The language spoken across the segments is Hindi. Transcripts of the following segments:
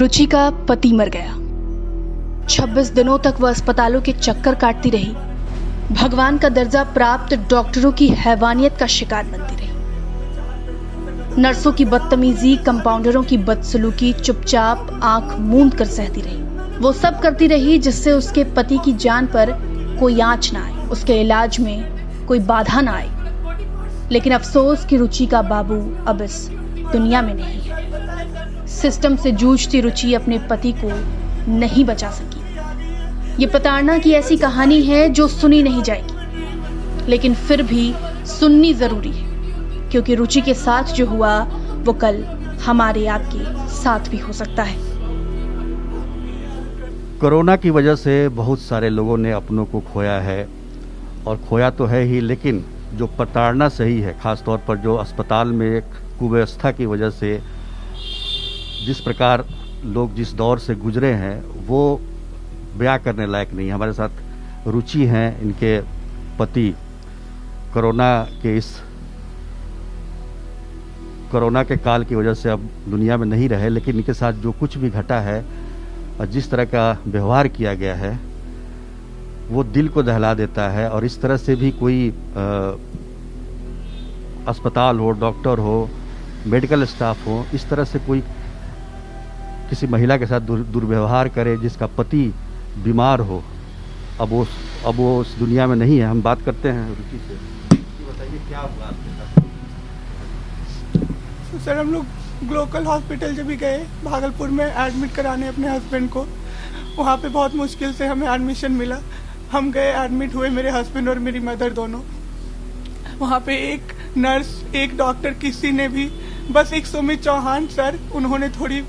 रुचि का पति मर गया। 26 दिनों तक वह अस्पतालों के चक्कर काटती रही। भगवान का दर्जा प्राप्त डॉक्टरों की हैवानियत का शिकार बनती रही। नर्सों की बदतमीजी, कंपाउंडरों की बदसलूकी चुपचाप आंख मूंद कर सहती रही। वो सब करती रही जिससे उसके पति की जान पर कोई आंच ना आए, उसके इलाज में कोई बाधा ना आए। लेकिन अफसोस कि रुचि का बाबू अब इस दुनिया में नहीं है। सिस्टम से जूझती रुचि अपने पति को नहीं बचा सकी। ये प्रताड़ना की ऐसी कहानी है जो सुनी नहीं जाएगी, लेकिन फिर भी सुननी जरूरी है, क्योंकि रुचि के साथ जो हुआ वो कल हमारे आपके साथ भी हो सकता है। कोरोना की वजह से बहुत सारे लोगों ने अपनों को खोया है, और खोया तो है ही, लेकिन जो प्रताड़ना सही है, खास तौर पर जो अस्पताल में एक कुव्यवस्था की वजह से जिस प्रकार लोग जिस दौर से गुजरे हैं वो बयां करने लायक नहीं। हमारे साथ रुचि हैं, इनके पति कोरोना के काल की वजह से अब दुनिया में नहीं रहे, लेकिन इनके साथ जो कुछ भी घटा है और जिस तरह का व्यवहार किया गया है वो दिल को दहला देता है। और इस तरह से भी कोई अस्पताल हो, डॉक्टर हो, मेडिकल स्टाफ हो, इस तरह से कोई किसी महिला के साथ दुर्व्यवहार करे जिसका पति बीमार हो, अब वो उस दुनिया में नहीं है। हम बात करते हैं रुचि से। बताइए क्या हुआ आपके साथ? सर, हम लोग ग्लोकल हॉस्पिटल जब भी गए भागलपुर में एडमिट कराने अपने हस्बैंड को, वहाँ पे बहुत मुश्किल से हमें एडमिशन मिला। हम गए, एडमिट हुए, मेरे हस्बैंड और मेरी मदर दोनों। वहाँ पे एक नर्स, एक डॉक्टर, किसी ने भी, बस एक सुमित चौहान सर, उन्होंने थोड़ी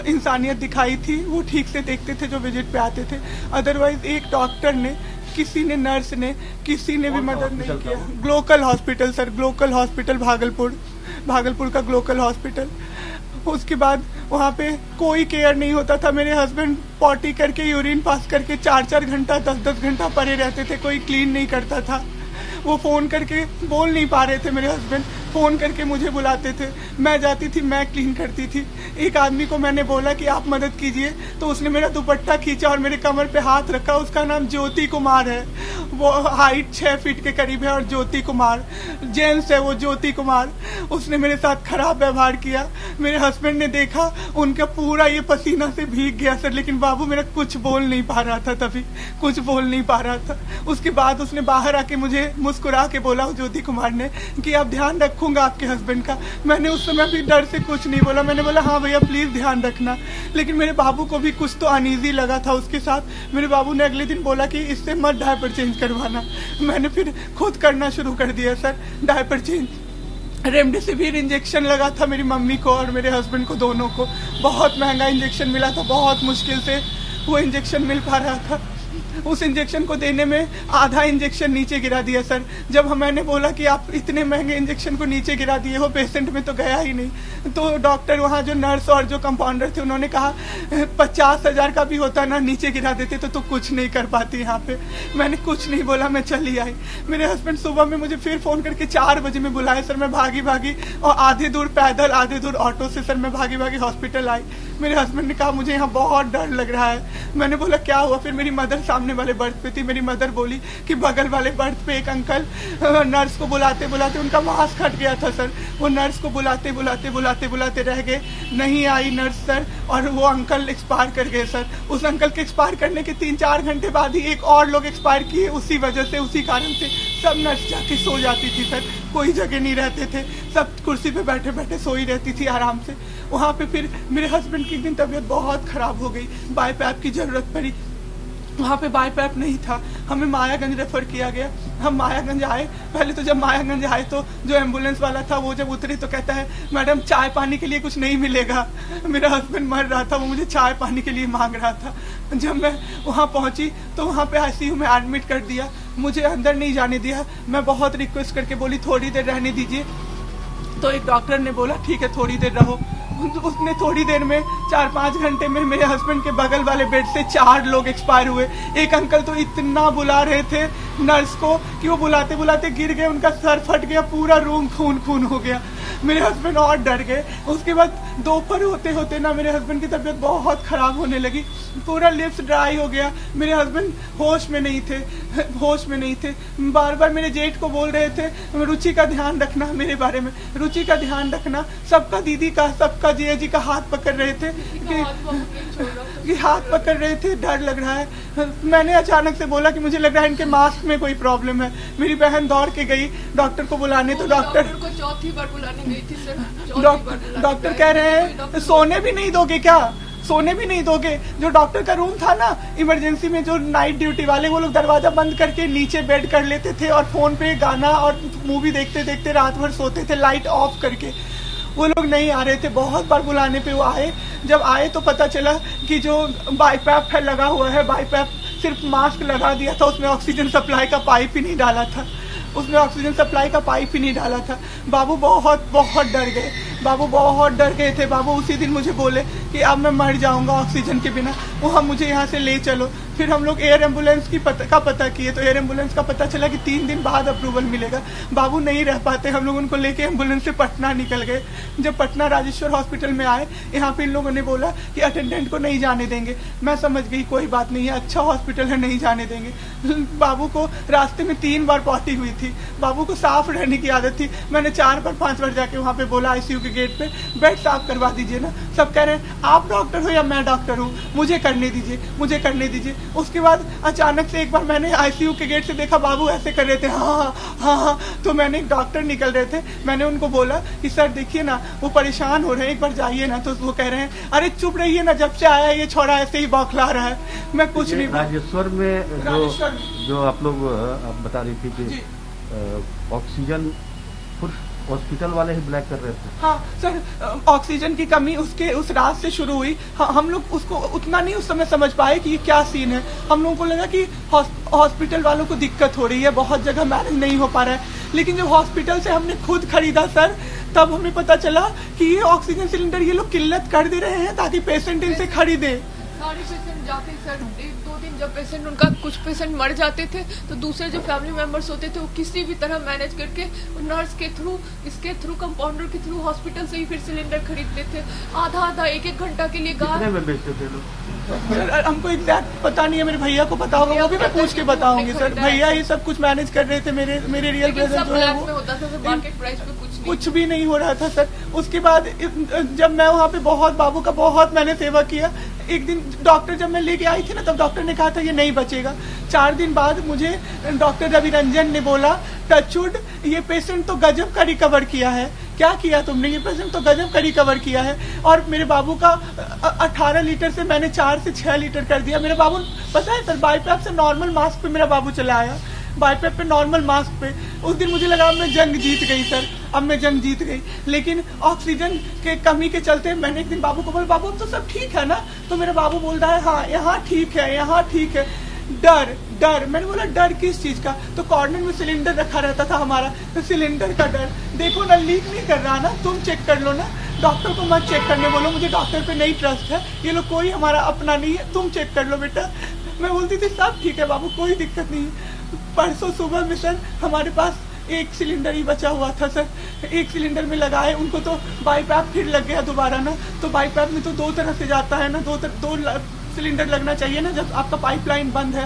इंसानियत दिखाई थी, वो ठीक से देखते थे जो विजिट पे आते थे। अदरवाइज एक डॉक्टर ने, किसी ने, नर्स ने, किसी ने भी मदद नहीं किया। Glocal hospital sir, Glocal hospital Bhagalpur का ग्लोकल हॉस्पिटल। उसके बाद वहाँ पे कोई केयर नहीं होता था। मेरे हस्बैंड पॉटी करके, यूरिन पास करके 4-4 घंटा, 10-10 घंटा पड़े रहते थे, कोई क्लीन नहीं करता था। वो फ़ोन करके बोल नहीं पा रहे थे, मेरे हस्बैंड फ़ोन करके मुझे बुलाते थे, मैं जाती थी, मैं क्लीन करती थी। एक आदमी को मैंने बोला कि आप मदद कीजिए, तो उसने मेरा दुपट्टा खींचा और मेरे कमर पे हाथ रखा। उसका नाम ज्योति कुमार है, वो हाइट 6 फीट के करीब है, और ज्योति कुमार जेंट्स है, वो ज्योति कुमार। उसने मेरे साथ खराब व्यवहार किया। मेरे हस्बैंड ने देखा, उनका पूरा ये पसीना से भीग गया सर, लेकिन बाबू मेरा कुछ बोल नहीं पा रहा था, तभी कुछ बोल नहीं पा रहा था। उसके बाद उसने बाहर आके मुझे मुस्कुरा के बोला, ज्योति कुमार ने, कि आप ध्यान रखूंगा आपके हस्बैंड का। मैंने उस समय भी डर से कुछ नहीं बोला, मैंने बोला हाँ भैया प्लीज ध्यान रखना। लेकिन मेरे बाबू को भी कुछ तो अनईजी लगा था उसके साथ। मेरे बाबू ने अगले दिन बोला कि इससे मत डायपर चेंज करवाना। मैंने फिर खुद करना शुरू कर दिया sir diaper change. Remdesivir injection लगा था मेरी मम्मी को और मेरे हस्बैंड को, दोनों को। बहुत महंगा इंजेक्शन मिला था, बहुत मुश्किल से वो इंजेक्शन मिल पा रहा था। उस इंजेक्शन को देने में आधा इंजेक्शन नीचे गिरा दिया सर। जब मैंने बोला कि आप इतने महंगे इंजेक्शन को नीचे गिरा दिए हो, पेशेंट में तो गया ही नहीं। तो डॉक्टर, वहाँ जो नर्स और जो कंपाउंडर थे, उन्होंने कहा 50,000 का भी होता ना, नीचे गिरा देते तो कुछ नहीं कर पाती यहाँ पे। मैंने कुछ नहीं बोला, मैं चली आई। मेरे हस्बैंड सुबह में मुझे फिर फोन करके 4 बजे में बुलाए सर। मैं भागी और आधे दूर पैदल, आधे दूर ऑटो से सर मैं भागी हॉस्पिटल आई। मेरे हस्बैंड ने कहा मुझे यहाँ बहुत डर लग रहा है। मैंने बोला क्या हुआ? फिर मेरी मदर सामने वाले बर्थ पे थी। मेरी मदर बोली कि बगल वाले बर्थ पे एक अंकल नर्स को बुलाते उनका मास्क हट गया था सर। वो नर्स को बुलाते रह गए, नहीं आई नर्स सर, और वो अंकल एक्सपायर कर गए सर। उस अंकल के एक्सपायर करने के 3-4 घंटे बाद ही एक और लोग एक्सपायर किए। उसी वजह से, उसी कारण से सब नर्स जाके सो जाती थी सर, कोई जगह नहीं रहते थे, सब कुर्सी पे बैठे सोई रहती थी आराम से। वहाँ पे फिर मेरे हस्बैंड की एक दिन तबीयत बहुत खराब हो गई, बाईपैप की जरूरत पड़ी। वहाँ पे बाईपैप नहीं था, हमें मायागंज रेफर किया गया। हम मायागंज आए। पहले तो जब मायागंज आए तो जो एम्बुलेंस वाला था वो जब उतरी तो कहता है मैडम चाय पानी के लिए कुछ नहीं मिलेगा। मेरा हस्बैंड मर रहा था, वो मुझे चाय पानी के लिए मांग रहा था। जब मैं वहाँ पहुँची तो वहाँ पे आईसीयू में एडमिट कर दिया, मुझे अंदर नहीं जाने दिया। मैं बहुत रिक्वेस्ट करके बोली थोड़ी देर रहने दीजिए, तो एक डॉक्टर ने बोला ठीक है थोड़ी देर रहो। उसने थोड़ी देर में 4-5 घंटे में मेरे हस्बैंड के बगल वाले बेड से 4 लोग एक्सपायर हुए। एक अंकल तो इतना बुला रहे थे नर्स को कि वो बुलाते गिर गए, उनका सर फट गया, पूरा रूम खून हो गया। मेरे हस्बैंड और डर गए। उसके बाद दोपहर होते होते ना मेरे हस्बैंड की तबीयत बहुत खराब होने लगी, पूरा लिप्स ड्राई हो गया। मेरे हस्बैंड होश में नहीं थे। बार बार मेरे जेठ को बोल रहे थे रुचि का ध्यान रखना, मेरे बारे में रुचि का ध्यान रखना। सबका दीदी का, सबका जिया जी का हाथ पकड़ रहे थे कि हाथ पकड़ रहे थे, डर लग रहा है। मैंने अचानक से बोला कि मुझे लग रहा है इनके मास्क में कोई प्रॉब्लम है। मेरी बहन दौड़ के गई डॉक्टर को बुलाने, तो डॉक्टर को चौथी बार बुलाने गई थी सर। डॉक्टर कह रहे हैं सोने भी नहीं दोगे क्या, सोने भी नहीं दोगे। जो डॉक्टर का रूम था ना इमरजेंसी में, जो नाइट ड्यूटी वाले, वो लोग दरवाजा बंद करके नीचे बेड कर लेते थे और फोन पे गाना और मूवी देखते देखते रात भर सोते थे लाइट ऑफ करके। वो लोग नहीं आ रहे थे, बहुत बार बुलाने पे वो आए। जब आए तो पता चला कि जो बाईपैप है लगा हुआ है, बाईपैप सिर्फ मास्क लगा दिया था, उसमें ऑक्सीजन सप्लाई का पाइप ही नहीं डाला था। बाबू बहुत डर गए थे। बाबू उसी दिन मुझे बोले कि अब मैं मर जाऊंगा ऑक्सीजन के बिना, वो हम मुझे यहाँ से ले चलो। फिर हम लोग एयर एम्बुलेंस का पता किए, तो एयर एम्बुलेंस का पता चला कि 3 दिन बाद अप्रूवल मिलेगा। बाबू नहीं रह पाते, हम लोग उनको लेके एम्बुलेंस से पटना निकल गए। जब पटना राजेश्वर हॉस्पिटल में आए, यहाँ पे इन लोगों ने बोला कि अटेंडेंट को नहीं जाने देंगे। मैं समझ गई कोई बात नहीं है, अच्छा हॉस्पिटल है, नहीं जाने देंगे। बाबू को रास्ते में 3 बार पॉटी हुई थी। बाबू को साफ रहने की आदत थी। मैंने 4 बार 5 बार जाके वहाँ पे बोला आईसीयू के गेट पे बेड साफ करवा दीजिए ना। सब कह रहे हैं आप डॉक्टर हो या मैं डॉक्टर हूँ, मुझे करने दीजिए। उसके बाद अचानक से एक बार मैंने आईसीयू के गेट से देखा बाबू ऐसे कर रहे थे, हाँ। तो मैंने एक डॉक्टर निकल रहे थे, मैंने उनको बोला कि सर देखिए ना वो परेशान हो रहे हैं, एक बार जाइए ना। तो वो कह रहे हैं अरे चुप रहिए ना, जब से आया है ये छोड़ा ऐसे ही बौखला रहा है। मैं कुछ नहीं। राजेश्वर में जो आप लोग आप बता रही थी कि ऑक्सीजन हॉस्पिटल वाले ही ब्लैक कर रहे थे। हाँ सर, ऑक्सीजन की कमी उस रात से शुरू हुई। हम लोग उसको उतना नहीं उस समय समझ पाए कि ये क्या सीन है। हम लोगों को लगा कि हॉस्पिटल वालों को दिक्कत हो रही है, बहुत जगह मैनेज नहीं हो पा रहा है। लेकिन जब हॉस्पिटल से हमने खुद खरीदा सर, तब हमें पता चला कि ये ऑक्सीजन सिलेंडर ये लोग किल्लत कर दे रहे हैं ताकि पेशेंट इनसे खरीदे। सारे पेशेंट जाते सर, 1-2 दिन जब पेशेंट उनका कुछ पेशेंट मर जाते थे तो दूसरे जो फैमिली मेंबर्स होते थे वो किसी भी तरह मैनेज करके नर्स के थ्रू, इसके थ्रू, कंपाउंडर के थ्रू हॉस्पिटल से ही फिर सिलेंडर खरीदते थे। आधा 1-1 घंटा के लिए कितने में बेचते थे लोग? सर हमको एग्जैक्ट पता नहीं है, मेरे भैया को पता होगा, वो भी मैं पूछ के बताऊंगी सर। भैया ही सब कुछ मैनेज कर रहे थे। मेरे रियल ब्रदर जो है वो होता था मार्केट प्राइस पे कुछ भी नहीं हो रहा था सर। उसके बाद जब मैं वहाँ पे बाबू का बहुत मैंने सेवा किया। एक दिन डॉक्टर जब मैं लेके आई थी ना, तब डॉक्टर ने कहा था ये नहीं बचेगा। 4 दिन बाद मुझे डॉक्टर रवि रंजन ने बोला टचवुड ये पेशेंट तो गजब का रिकवर किया है। क्या किया तुमने? ये पेशेंट तो गजब का रिकवर किया है। और मेरे बाबू का 18 लीटर से मैंने 4 से 6 लीटर कर दिया। मेरे बाबू पता है सर, बाईपैप से नॉर्मल मास्क पे मेरा बाबू चला आया, बाईपैप पे नॉर्मल मास्क पे। उस दिन मुझे लगा मैं जंग जीत गई सर, अब मैं जंग जीत गई। लेकिन ऑक्सीजन के कमी के चलते मैंने एक दिन बाबू को बोला बाबू तो सब ठीक है ना? तो मेरा बाबू बोल रहा है हाँ यहाँ ठीक है। डर मैंने बोला डर किस चीज का? तो कॉर्नर में सिलेंडर रखा रहता था हमारा, तो सिलेंडर का डर। देखो ना लीक नहीं कर रहा ना, तुम चेक कर लो ना। डॉक्टर को मत चेक करने बोलो, मुझे डॉक्टर पे नहीं ट्रस्ट है, ये लोग कोई हमारा अपना नहीं है, तुम चेक कर लो बेटा। मैं बोलती थी सब ठीक है बाबू, कोई दिक्कत नहीं है। परसों सुबह में सर हमारे पास 1 सिलेंडर ही बचा हुआ था सर। 1 सिलेंडर में लगाए, उनको तो बाईपैप फिर लग गया दोबारा ना। तो बाईपैप में तो 2 तरह से जाता है ना, 2 सिलेंडर लगना चाहिए ना जब आपका पाइपलाइन बंद है।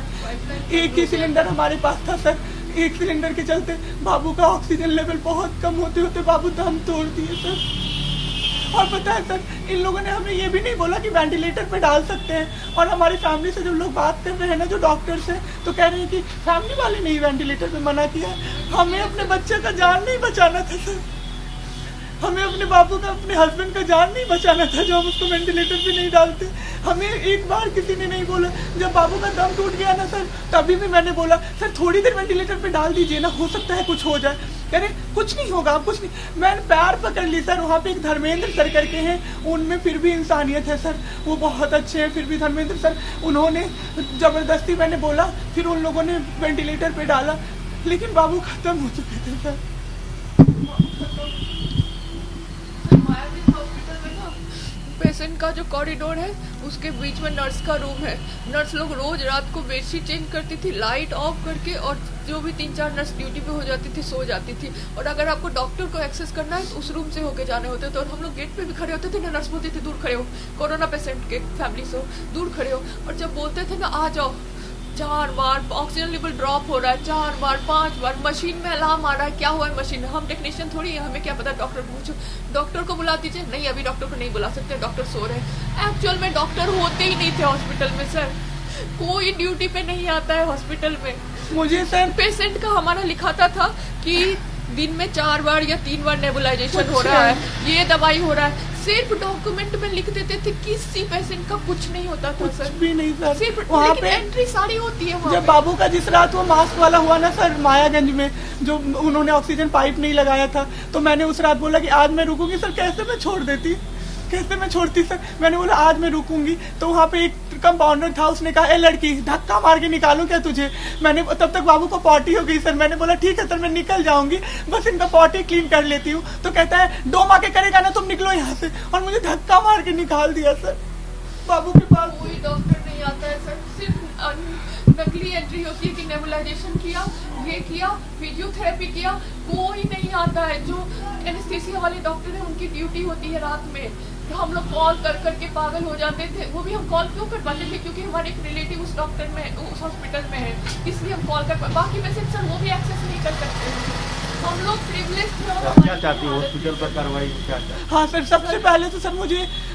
1 ही सिलेंडर हमारे पास था सर। 1 सिलेंडर के चलते बाबू का ऑक्सीजन लेवल बहुत कम होते होते बाबू दम तोड़ दिए सर। और पता है सर, इन लोगों ने हमें ये भी नहीं बोला कि वेंटिलेटर पे डाल सकते हैं। और हमारी फैमिली से जब लोग बात कर रहे हैं ना, जो डॉक्टर्स हैं, तो कह रहे हैं कि फैमिली वाले ने ही वेंटिलेटर पे मना किया। हमें अपने बच्चे का जान नहीं बचाना था सर, हमें अपने बाबू का, अपने हस्बैंड का जान नहीं बचाना था, जो हम उसको वेंटिलेटर पे नहीं डालते। हमें एक बार किसी ने नहीं बोला। जब बाबू का दम टूट गया ना सर, तभी भी मैंने बोला सर थोड़ी देर वेंटिलेटर पे डाल दीजिए ना, हो सकता है कुछ हो जाए। कह रहे कुछ नहीं होगा, कुछ नहीं। मैंने पैर पकड़ ली सर। वहाँ पे एक धर्मेंद्र सर करके हैं, उनमें फिर भी इंसानियत है सर, वो बहुत अच्छे हैं। फिर भी धर्मेंद्र सर, उन्होंने जबरदस्ती, मैंने बोला, फिर उन लोगों ने वेंटिलेटर पे डाला, लेकिन बाबू खत्म हो चुके थे सर। पेशेंट का जो कॉरिडोर है उसके बीच में नर्स का रूम है। नर्स लोग रोज रात को बेडशीट चेंज करती थी लाइट ऑफ करके, और जो भी 3-4 नर्स ड्यूटी पे हो जाती थी सो जाती थी, और अगर आपको डॉक्टर को एक्सेस करना है तो उस रूम से होके जाने होते थे, और हम लोग गेट पे भी खड़े होते थे ना, नर्स बोलती थी दूर खड़े हो, कोरोना पेशेंट के फैमिली से दूर खड़े हो, और जब बोलते थे ना आ जाओ, 4 बार ऑक्सीजन लेवल ड्रॉप हो रहा है, 4 बार 5 बार मशीन में अलार्म आ रहा है, क्या हुआ है मशीन में, हम टेक्नीशियन थोड़ी है, हमें क्या पता, डॉक्टर को पूछो, डॉक्टर को बुला दीजिए, नहीं अभी डॉक्टर को नहीं बुला सकते, डॉक्टर सो रहे हैं। एक्चुअल में डॉक्टर होते ही नहीं थे हॉस्पिटल में सर, कोई ड्यूटी पे नहीं आता है हॉस्पिटल में। मुझे सर पेशेंट का हमारा लिखाता था कि दिन में 4 बार या 3 बार नेबुलाइजेशन हो रहा है, ये दवाई हो रहा है, सिर्फ डॉक्यूमेंट में लिख देते थे, किसी पेशेंट का कुछ नहीं होता था सर, कुछ भी नहीं सर। सिर्फ वहाँ पे एंट्री सारी होती है वहाँ जब पे। बाबू का जिस रात वो मास्क वाला हुआ ना सर मायागंज में, जो उन्होंने ऑक्सीजन पाइप नहीं लगाया था, तो मैंने उस रात बोला कि आज मैं रुकूंगी सर, कैसे मैं छोड़ देती, कैसे मैं छोड़ती सर, मैंने बोला आज मैं रुकूंगी। तो वहाँ पे एक कंपाउंडर था, उसने कहा ए लड़की धक्का मार के निकालूं क्या तुझे, मैंने तब तक बाबू को पॉटी हो गई सर, मैंने बोला ठीक है सर मैं निकल जाऊंगी, बस इनका पॉटी क्लीन कर लेती हूँ। तो कहता है डोमा के करेगा ना तुम निकलो यहाँ से, और मुझे धक्का मार के निकाल दिया सर बाबू के पास। कोई डॉक्टर नहीं आता है सर, सिर्फ नकली एंट्री होती है कि नेबुलाइजेशन किया, ये किया, फिजियोथेरेपी किया, कोई नहीं आता है। जो एनेस्थीसिया वाले डॉक्टर है उनकी ड्यूटी होती है रात में, तो हम लोग कॉल कर करके पागल हो जाते थे, वो भी हम कॉल क्यों कर पाते थे, क्योंकि हमारे एक रिलेटिव उस डॉक्टर में उस हॉस्पिटल में है, इसलिए हम कॉल कर, बाकी पेशेंट सर वो भी एक्सेस नहीं कर सकते, हम लोग प्रिविलेज थे। और क्या चाहती हो हॉस्पिटल पर कार्रवाई क्या चाहती? हाँ सर, सबसे पहले तो सर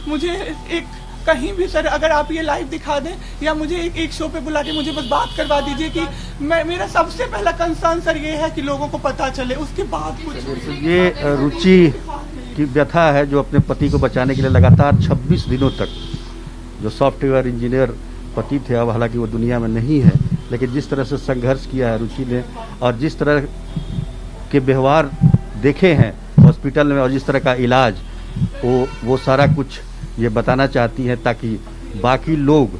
मुझे एक कहीं भी सर अगर आप ये लाइव दिखा दें या मुझे एक शो पे बुला के मुझे बस बात करवा दीजिए कि मेरा सबसे पहला कंसर्न सर ये है कि लोगों को पता चले, उसके बाद कुछ। ये रुचि की व्यथा है जो अपने पति को बचाने के लिए लगातार 26 दिनों तक, जो सॉफ्टवेयर इंजीनियर पति थे, अब हालांकि वो दुनिया में नहीं है, लेकिन जिस तरह से संघर्ष किया है रुचि ने और जिस तरह के व्यवहार देखे हैं हॉस्पिटल में और जिस तरह का इलाज, वो सारा कुछ ये बताना चाहती हैं ताकि बाकी लोग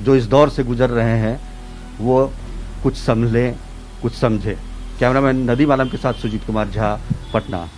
जो इस दौर से गुजर रहे हैं वो कुछ समझें, कुछ समझें। कैमरामैन नदीम आलम के साथ सुजीत कुमार झा, पटना।